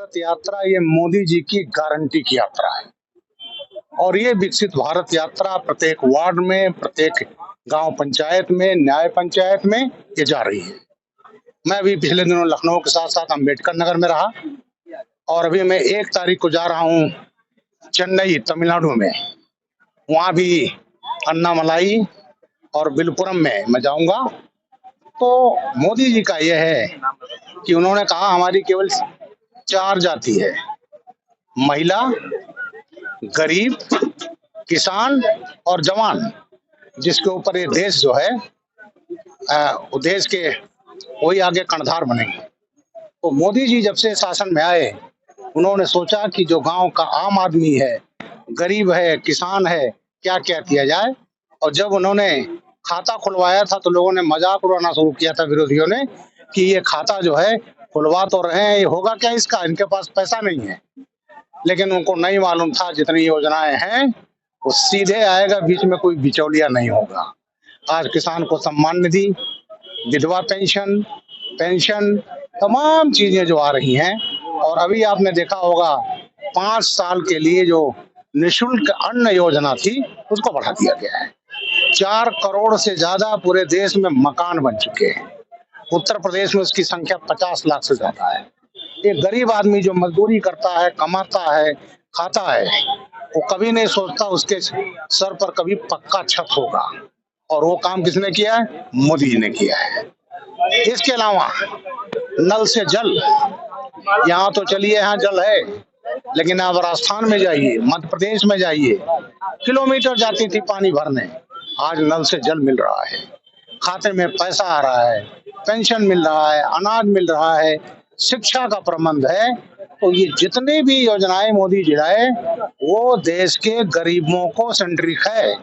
भारत यात्रा ये मोदी जी की गारंटी की यात्रा है और ये विकसित भारत यात्रा प्रत्येक वार्ड में, प्रत्येक गांव पंचायत में, न्याय पंचायत में ये जा रही है। मैं अभी पिछले दिनों लखनऊ के साथ साथ अम्बेडकर नगर में रहा और अभी मैं 1 तारीख को जा रहा हूँ चेन्नई, तमिलनाडु में। वहाँ भी अन्नामलाई और विलुपुरम में मैं जाऊंगा। तो मोदी जी का यह है कि उन्होंने कहा हमारी केवल 4 जाति है: महिला, गरीब, किसान और जवान, जिसके ऊपर ये देश जो है वो देश के वही आगे कर्णधार बनेंगे। तो मोदी जी जब से शासन में आए, उन्होंने सोचा कि जो गांव का आम आदमी है, गरीब है, किसान है, क्या क्या किया जाए। और जब उन्होंने खाता खुलवाया था तो लोगों ने मजाक उड़ाना शुरू किया था, विरोधियों ने, कि ये खाता जो है खुलवा तो रहे हैं, ये होगा क्या इसका, इनके पास पैसा नहीं है। लेकिन उनको नहीं मालूम था जितनी योजनाएं हैं वो सीधे आएगा, बीच में कोई बिचौलिया नहीं होगा। आज किसान को सम्मान निधि, विधवा पेंशन, तमाम चीजें जो आ रही हैं। और अभी आपने देखा होगा 5 साल के लिए जो निशुल्क अन्न योजना थी उसको बढ़ा दिया गया है। 4 करोड़ से ज्यादा पूरे देश में मकान बन चुके हैं। उत्तर प्रदेश में उसकी संख्या 50 लाख से ज्यादा है। एक गरीब आदमी जो मजदूरी करता है, कमाता है, खाता है, वो कभी नहीं सोचता उसके सर पर कभी पक्का छत होगा। और वो काम किसने किया है? मोदी जी ने किया है। इसके अलावा नल से जल, यहाँ तो चलिए यहाँ जल है, लेकिन आप राजस्थान में जाइए, मध्य प्रदेश में जाइए, किलोमीटर जाती थी पानी भरने, आज नल से जल मिल रहा है, खाते में पैसा आ रहा है, पेंशन मिल रहा है, अनाज मिल रहा है, शिक्षा का प्रबंध है। तो ये जितनी भी योजनाएं मोदी जी लाए वो देश के गरीबों को सेंट्रिक है,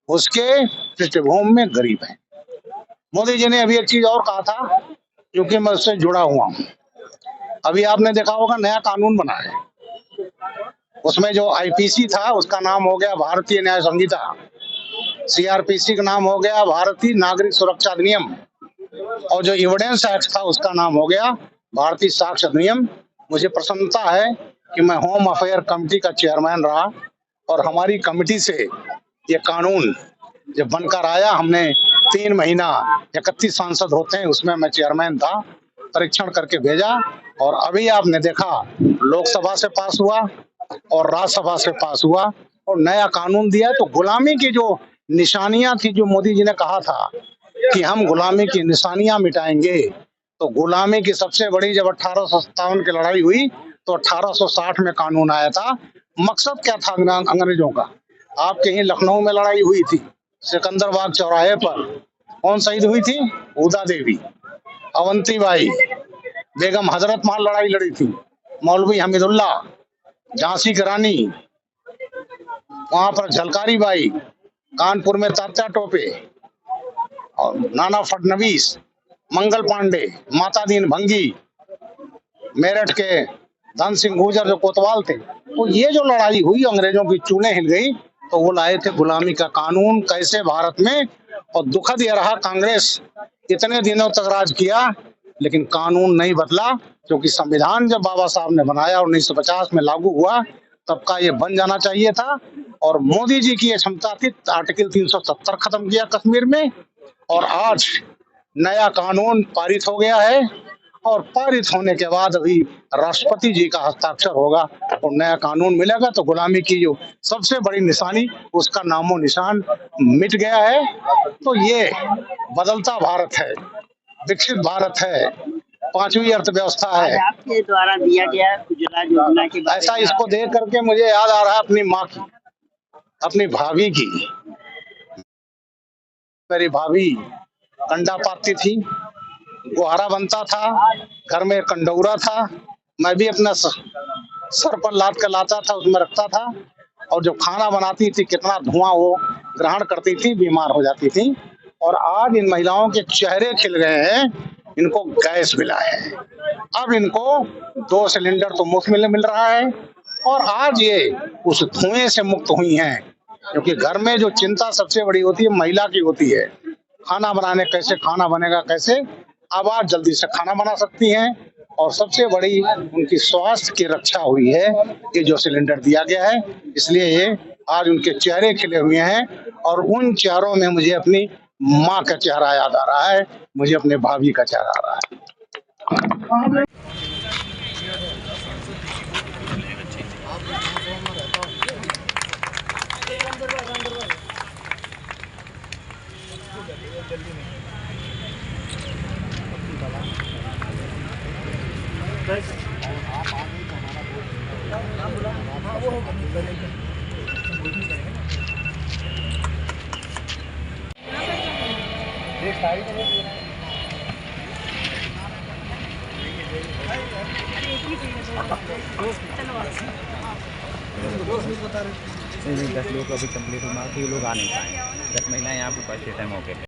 उसके पृष्ठभूमि में गरीब है। मोदी जी ने अभी एक चीज और कहा था, क्योंकि मैं उससे जुड़ा हुआ हूँ। अभी आपने देखा होगा नया कानून बना है, उसमें जो आईपीसी था उसका नाम हो गया भारतीय न्याय संहिता, सीआरपीसी का नाम हो गया भारतीय नागरिक सुरक्षा अधिनियम, और जो एविडेंस एक्ट था उसका नाम हो गया भारतीय साक्ष्य अधिनियम। मुझे प्रसन्नता है कि मैं होम अफेयर कमेटी का चेयरमैन रहा और हमारी कमेटी से ये कानून जब बनकर आया, हमने 3 महीना, 31 सांसद होते हैं, उसमें मैं चेयरमैन था, परीक्षण करके भेजा। और अभी आपने देखा लोकसभा से पास हुआ और राज्यसभा से पास हुआ और नया कानून दिया। तो गुलामी की जो निशानियां थी, जो मोदी जी ने कहा था कि हम गुलामी की निशानियां मिटाएंगे, तो गुलामी की सबसे बड़ी जब 1857 की लड़ाई हुई तो 1860 में कानून आया था। मकसद क्या था अंग्रेजों का? आपके ही लखनऊ में लड़ाई हुई थी, सिकंदरबाग चौराहे पर कौन शहीद हुई थी? उदा देवी, अवंती बाई, बेगम हजरत महल लड़ाई लड़ी थी, मौलवी हमीदुल्ला, झांसी की रानी, वहां पर झलकारी बाई, कानपुर में तात्या टोपे और नाना फडणवीस, मंगल पांडे, माता दीन भंगी, मेरठ के धन सिंह गुर्जर जो कोतवाल थे। तो ये जो लड़ाई हुई, अंग्रेजों की चूल्हे हिल गई, तो वो लाए थे गुलामी का कानून कैसे भारत में। और दुखद ये रहा, कांग्रेस इतने दिनों तक राज किया लेकिन कानून नहीं बदला, क्योंकि संविधान जब बाबा साहब ने बनाया 1950 में लागू हुआ, तब का ये बन जाना चाहिए था। और मोदी जी की ये क्षमता थी, आर्टिकल 370 खत्म किया कश्मीर में, और आज नया कानून पारित हो गया है। और पारित होने के बाद अभी राष्ट्रपति जी का हस्ताक्षर होगा और नया कानून मिलेगा, तो गुलामी की जो सबसे बड़ी निशानी, उसका नामो निशान मिट गया है। तो ये बदलता भारत है, विकसित भारत है, 5वीं अर्थव्यवस्था है। आपके द्वारा दिया गया उज्ज्वला योजना के बारे में ऐसा इसको देख करके मुझे याद आ रहा है अपनी माँ की, अपनी भाभी की। मेरी भाभी कंडा पाती थी, गुहारा बनता था, घर में कंडौरा था, मैं भी अपना सर पर लाद कर लाता था, उसमें रखता था, और जो खाना बनाती थी कितना धुआं वो ग्रहण करती थी, बीमार हो जाती थी। और आज इन महिलाओं के चेहरे खिल गए हैं, इनको गैस मिला है, अब इनको 2 सिलेंडर तो मुफ्त में मिल रहा है। और आज ये उस धुएं से मुक्त हुई हैं, क्योंकि घर में जो चिंता सबसे बड़ी होती है महिला की होती है, खाना बनाने, कैसे खाना बनेगा कैसे। अब आज जल्दी से खाना बना सकती हैं और सबसे बड़ी उनकी स्वास्थ्य की रक्षा हुई है ये जो सिलेंडर दिया गया है। इसलिए ये आज उनके चेहरे खिले हुए हैं और उन चेहरों में मुझे अपनी माँ का चेहरा याद आ रहा है, मुझे अपने भाभी का चेहरा आ रहा है। नहीं 10 लोग अभी कंप्लीट हुआ कि ये लोग आ नहीं पाए। 10 महीना यहाँ पे फर्स्ट टाइम हो गए।